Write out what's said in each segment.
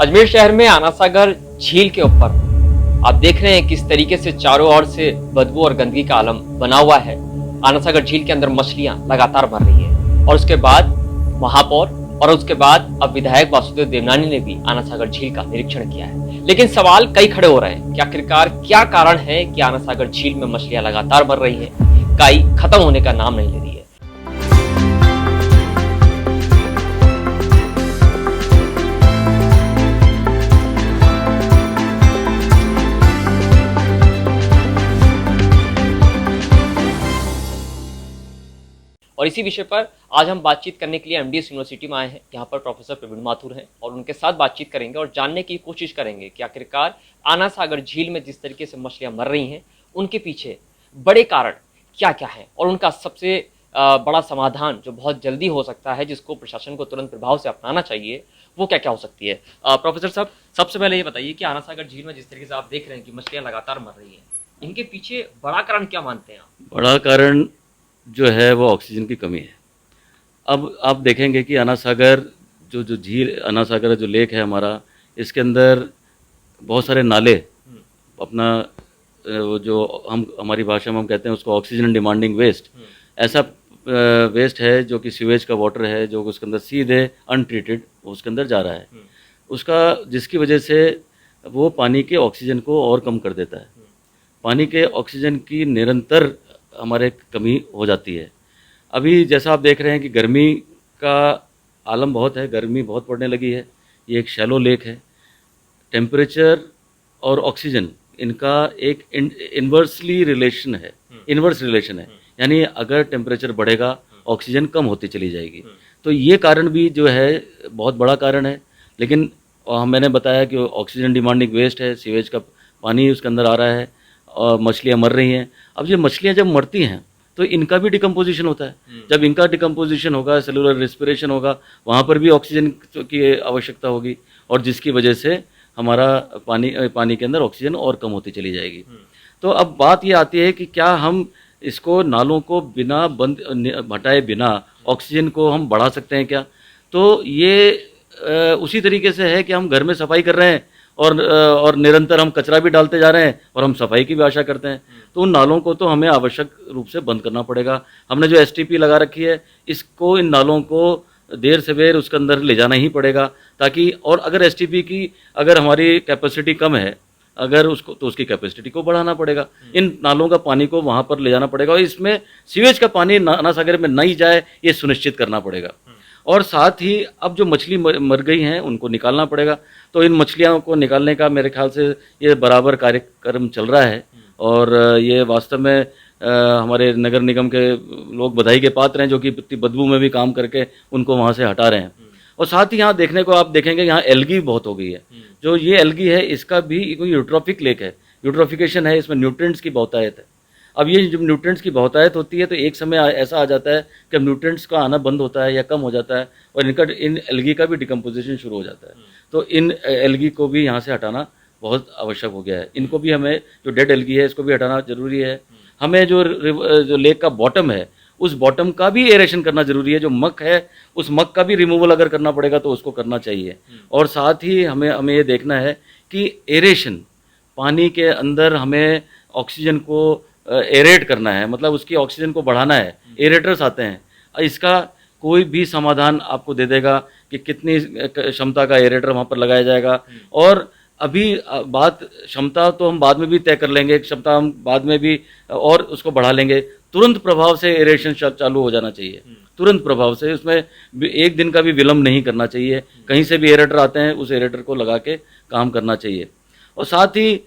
अजमेर शहर में आना सागर झील के ऊपर आप देख रहे हैं किस तरीके से चारों ओर से बदबू और गंदगी का आलम बना हुआ है। आना सागर झील के अंदर मछलियां लगातार मर रही है और उसके बाद महापौर और उसके बाद अब विधायक वासुदेव देवनानी ने भी आना सागर झील का निरीक्षण किया है। लेकिन सवाल कई खड़े हो रहे हैं कि आखिरकार क्या कारण है कि आना सागर झील में मछलियां लगातार मर रही है, काई खत्म होने का नाम नहीं ले रही है। और इसी विषय पर आज हम बातचीत करने के लिए एमडीएस यूनिवर्सिटी में आए हैं। यहाँ पर प्रोफेसर प्रवीण माथुर हैं और उनके साथ बातचीत करेंगे और जानने की कोशिश करेंगे कि आखिरकार आना सागर झील में जिस तरीके से मछलियां मर रही हैं उनके पीछे बड़े कारण क्या क्या है और उनका सबसे बड़ा समाधान जो बहुत जल्दी हो सकता है, जिसको प्रशासन को तुरंत प्रभाव से अपनाना चाहिए, वो क्या क्या हो सकती है। प्रोफेसर साहब, सबसे पहले ये बताइए कि आना सागर झील में जिस तरीके से आप देख रहे हैं कि मछलियां लगातार मर रही हैं, इनके पीछे बड़ा कारण क्या मानते हैं आप? बड़ा कारण जो है वो ऑक्सीजन की कमी है। अब आप देखेंगे कि आना सागर जो झील आना सागर जो लेक है हमारा, इसके अंदर बहुत सारे नाले, अपना वो जो हम हमारी भाषा में हम कहते हैं उसको ऑक्सीजन डिमांडिंग वेस्ट, ऐसा वेस्ट है जो कि सीवेज का वाटर है जो उसके अंदर सीधे अनट्रीटेड उसके अंदर जा रहा है, उसका जिसकी वजह से वो पानी के ऑक्सीजन को और कम कर देता है। पानी के ऑक्सीजन की निरंतर हमारे कमी हो जाती है। अभी जैसा आप देख रहे हैं कि गर्मी का आलम बहुत है, गर्मी बहुत पड़ने लगी है। ये एक शैलो लेक है। टेम्परेचर और ऑक्सीजन इनका एक इन्वर्सली रिलेशन है, इन्वर्स रिलेशन है, यानी अगर टेम्परेचर बढ़ेगा ऑक्सीजन कम होती चली जाएगी। तो ये कारण भी जो है बहुत बड़ा कारण है। लेकिन मैंने बताया कि ऑक्सीजन डिमांडिंग वेस्ट है, सीवेज का पानी उसके अंदर आ रहा है और मछलियाँ मर रही हैं। अब ये मछलियाँ जब मरती हैं तो इनका भी डिकम्पोजिशन होता है। जब इनका डिकम्पोजिशन होगा, सेलुलर रेस्पिरेशन होगा, वहाँ पर भी ऑक्सीजन की आवश्यकता होगी और जिसकी वजह से हमारा पानी के अंदर ऑक्सीजन और कम होती चली जाएगी। तो अब बात ये आती है कि क्या हम इसको नालों को बिना हटाए बिना ऑक्सीजन को हम बढ़ा सकते हैं क्या? तो ये उसी तरीके से है कि हम घर में सफाई कर रहे हैं और निरंतर हम कचरा भी डालते जा रहे हैं और हम सफाई की भी आशा करते हैं। तो उन नालों को तो हमें आवश्यक रूप से बंद करना पड़ेगा। हमने जो एसटीपी लगा रखी है, इसको इन नालों को देर से बेर उसके अंदर ले जाना ही पड़ेगा, ताकि और अगर एसटीपी की अगर हमारी कैपेसिटी कम है अगर उसको, तो उसकी कैपेसिटी को बढ़ाना पड़ेगा। इन नालों का पानी को वहाँ पर ले जाना पड़ेगा और इसमें सीवेज का पानी आना सागर में नहीं जाए ये सुनिश्चित करना पड़ेगा। और साथ ही अब जो मछली मर गई हैं उनको निकालना पड़ेगा। तो इन मछलियों को निकालने का मेरे ख्याल से ये बराबर कार्यक्रम चल रहा है और ये वास्तव में हमारे नगर निगम के लोग बधाई के पात्र हैं जो कि बदबू में भी काम करके उनको वहाँ से हटा रहे हैं। और साथ ही यहाँ देखने को आप देखेंगे यहाँ एल्गी बहुत हो गई है। जो ये एल्गी है इसका भी कोई यूट्रोफिक लेक है, यूट्रोफिकेशन है, इसमें न्यूट्रिएंट्स की बहुतायत है। अब ये जब न्यूट्रिएंट्स की बहुतायत होती है तो एक समय ऐसा आ जाता है कि अब न्यूट्रिएंट्स का आना बंद होता है या कम हो जाता है और इन एल्गी का भी डिकम्पोजिशन शुरू हो जाता है। तो इन एल्गी को भी यहाँ से हटाना बहुत आवश्यक हो गया है। इनको भी हमें, जो डेड एल्गी है इसको भी हटाना जरूरी है। हमें जो लेक का बॉटम है उस बॉटम का भी एरेशन करना जरूरी है। जो मक है उस मक का भी रिमूवल अगर करना पड़ेगा तो उसको करना चाहिए। और साथ ही हमें ये देखना है कि एरेशन, पानी के अंदर हमें ऑक्सीजन को एरेट करना है, मतलब उसकी ऑक्सीजन को बढ़ाना है। एरेटर्स आते हैं, इसका कोई भी समाधान आपको दे देगा कि कितनी क्षमता का एरेटर वहाँ पर लगाया जाएगा। और अभी बात क्षमता तो हम बाद में भी तय कर लेंगे, क्षमता हम बाद में भी और उसको बढ़ा लेंगे। तुरंत प्रभाव से एरेशन चालू हो जाना चाहिए, तुरंत प्रभाव से। उसमें एक दिन का भी विलम्ब नहीं करना चाहिए। कहीं से भी एरेटर आते हैं उस एरेटर को लगा के काम करना चाहिए। और साथ ही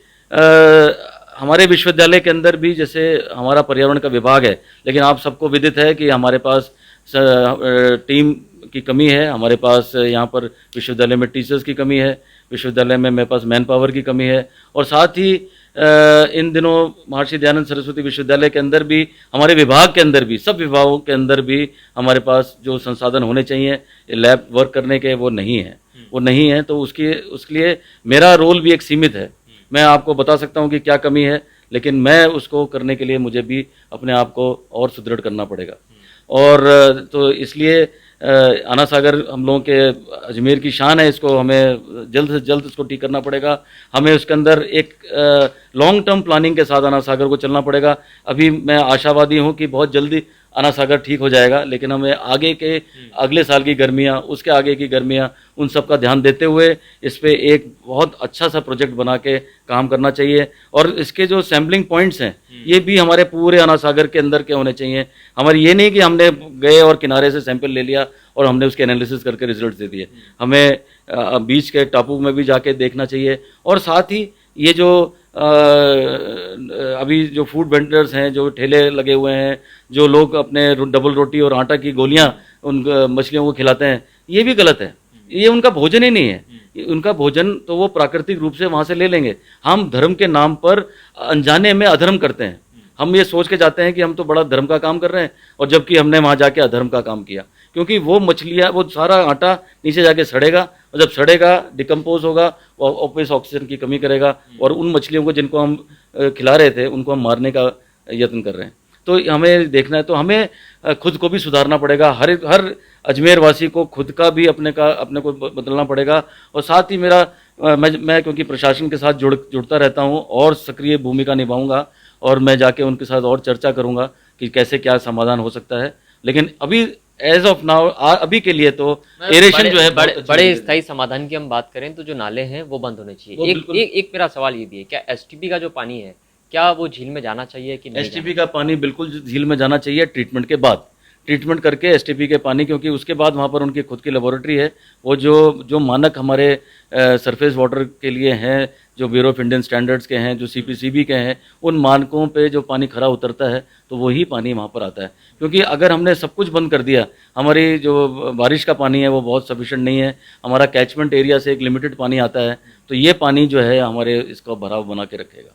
हमारे विश्वविद्यालय के अंदर भी, जैसे हमारा पर्यावरण का विभाग है, लेकिन आप सबको विदित है कि हमारे पास टीम की कमी है, हमारे पास यहाँ पर विश्वविद्यालय में टीचर्स की कमी है, विश्वविद्यालय में मेरे पास मैन पावर की कमी है। और साथ ही इन दिनों महर्षि दयानंद सरस्वती विश्वविद्यालय के अंदर भी, हमारे विभाग के अंदर भी, सब विभागों के अंदर भी हमारे पास जो संसाधन होने चाहिए लैब वर्क करने के, वो नहीं है। तो उसके लिए मेरा रोल भी एक सीमित है। मैं आपको बता सकता हूँ कि क्या कमी है, लेकिन मैं उसको करने के लिए मुझे भी अपने आप को और सुदृढ़ करना पड़ेगा। और तो इसलिए आना सागर हम लोगों के अजमेर की शान है, इसको हमें जल्द से जल्द इसको ठीक करना पड़ेगा। हमें उसके अंदर एक लॉन्ग टर्म प्लानिंग के साथ आना सागर को चलना पड़ेगा। अभी मैं आशावादी हूँ कि बहुत जल्दी आना सागर ठीक हो जाएगा, लेकिन हमें आगे के अगले साल की गर्मियाँ, उसके आगे की गर्मियाँ, उन सब का ध्यान देते हुए इस पे एक बहुत अच्छा सा प्रोजेक्ट बना के काम करना चाहिए। और इसके जो सैम्पलिंग पॉइंट्स हैं ये भी हमारे पूरे आना सागर के अंदर के होने चाहिए। हमारी ये नहीं कि हमने गए और किनारे से सैंपल ले लिया और हमने उसके एनालिसिस करके रिजल्ट दे दिए। हमें बीच के टापू में भी जाके देखना चाहिए। और साथ ही ये जो अभी जो फूड वेंडर्स हैं, जो ठेले लगे हुए हैं, जो लोग अपने डबल रोटी और आटा की गोलियां उन मछलियों को खिलाते हैं, ये भी गलत है। ये उनका भोजन ही नहीं है। उनका भोजन तो वो प्राकृतिक रूप से वहाँ से ले लेंगे। हम धर्म के नाम पर अनजाने में अधर्म करते हैं। हम ये सोच के जाते हैं कि हम तो बड़ा धर्म का काम कर रहे हैं, और जबकि हमने वहाँ जाके अधर्म का काम किया। क्योंकि वो मछलियाँ, वो सारा आटा नीचे जाके सड़ेगा, और जब सड़ेगा डिकम्पोज होगा, वो ऑब्वियस ऑक्सीजन की कमी करेगा, और उन मछलियों को जिनको हम खिला रहे थे उनको हम मारने का यत्न कर रहे हैं। तो हमें देखना है, तो हमें खुद को भी सुधारना पड़ेगा। हर अजमेर वासी को खुद का भी अपने को बदलना पड़ेगा। और साथ ही मेरा मैं क्योंकि प्रशासन के साथ जुड़ता रहता हूँ और सक्रिय भूमिका निभाऊंगा, और मैं जाके उनके साथ और चर्चा करूंगा कि कैसे क्या समाधान हो सकता है। लेकिन अभी एज ऑफ नाउ, अभी के लिए तो एरेशन जो है बड़े स्थायी समाधान की हम बात करें तो जो नाले हैं वो बंद होने चाहिए। एक मेरा सवाल ये भी है, क्या एसटीपी का जो पानी है क्या वो झील में जाना चाहिए कि नहीं? एसटीपी का पानी बिल्कुल झील में जाना चाहिए, ट्रीटमेंट के बाद। ट्रीटमेंट करके एसटीपी के पानी, क्योंकि उसके बाद वहाँ पर उनकी खुद की लेबोरेटरी है। वो जो मानक हमारे सरफेस वाटर के लिए हैं, जो ब्यूरो ऑफ इंडियन स्टैंडर्ड्स के हैं, जो सीपीसीबी के हैं, उन मानकों पे जो पानी खरा उतरता है तो वही पानी वहाँ पर आता है। क्योंकि अगर हमने सब कुछ बंद कर दिया, हमारी जो बारिश का पानी है वो बहुत सफिशेंट नहीं है, हमारा कैचमेंट एरिया से एक लिमिटेड पानी आता है, तो ये पानी जो है हमारे इसका भराव बना के रखेगा।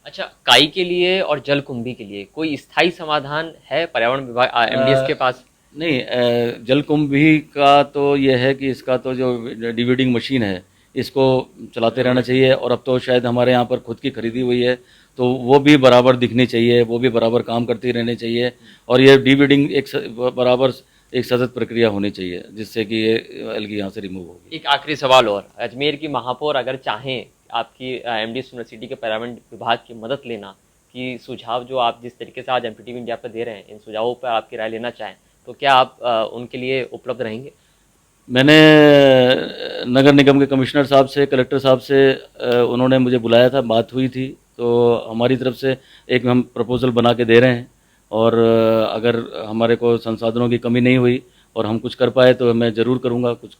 अच्छा, काई के लिए और जलकुंभी के लिए कोई स्थायी समाधान है पर्यावरण विभाग एमडीएस के पास? नहीं, जलकुंभी का तो ये है कि इसका तो जो डिवीडिंग मशीन है इसको चलाते रहना चाहिए। और अब तो शायद हमारे यहाँ पर खुद की खरीदी हुई है, तो वो भी बराबर दिखनी चाहिए, वो भी बराबर काम करती रहनी चाहिए। और ये डिवीडिंग बराबर एक सतत प्रक्रिया होनी चाहिए, जिससे कि ये अलगी यहाँ से रिमूव होगी। एक आखिरी सवाल और, अजमेर की महापौर अगर चाहें आपकी एमडीएस यूनिवर्सिटी के पर्यावरण विभाग की मदद लेना, कि सुझाव जो आप जिस तरीके से आज एमपीटीवी इंडिया पर दे रहे हैं, इन सुझावों पर आपकी राय लेना चाहें, तो क्या आप उनके लिए उपलब्ध रहेंगे? मैंने नगर निगम के कमिश्नर साहब से, कलेक्टर साहब से, उन्होंने मुझे बुलाया था, बात हुई थी। तो हमारी तरफ से एक हम प्रपोज़ल बना के दे रहे हैं, और अगर हमारे को संसाधनों की कमी नहीं हुई और हम कुछ कर पाए तो मैं ज़रूर करूँगा। कुछ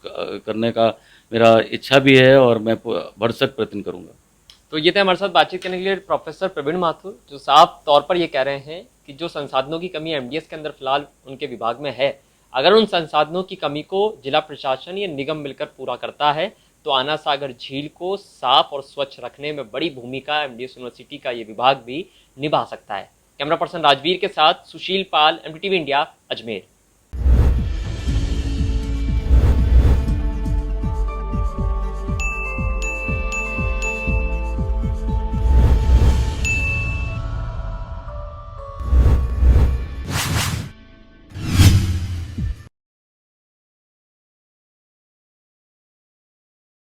करने का मेरा इच्छा भी है और मैं भरसक प्रयत्न करूँगा। तो ये थे हमारे साथ बातचीत करने के लिए प्रोफेसर प्रवीण माथुर, जो साफ तौर पर ये कह रहे हैं कि जो संसाधनों की कमी एमडीएस के अंदर फिलहाल उनके विभाग में है, अगर उन संसाधनों की कमी को जिला प्रशासन या निगम मिलकर पूरा करता है तो आना सागर झील को साफ और स्वच्छ रखने में बड़ी भूमिका एमडीएस यूनिवर्सिटी का ये विभाग भी निभा सकता है। कैमरा पर्सन राजवीर के साथ सुशील पाल, एमटीवी इंडिया, अजमेर।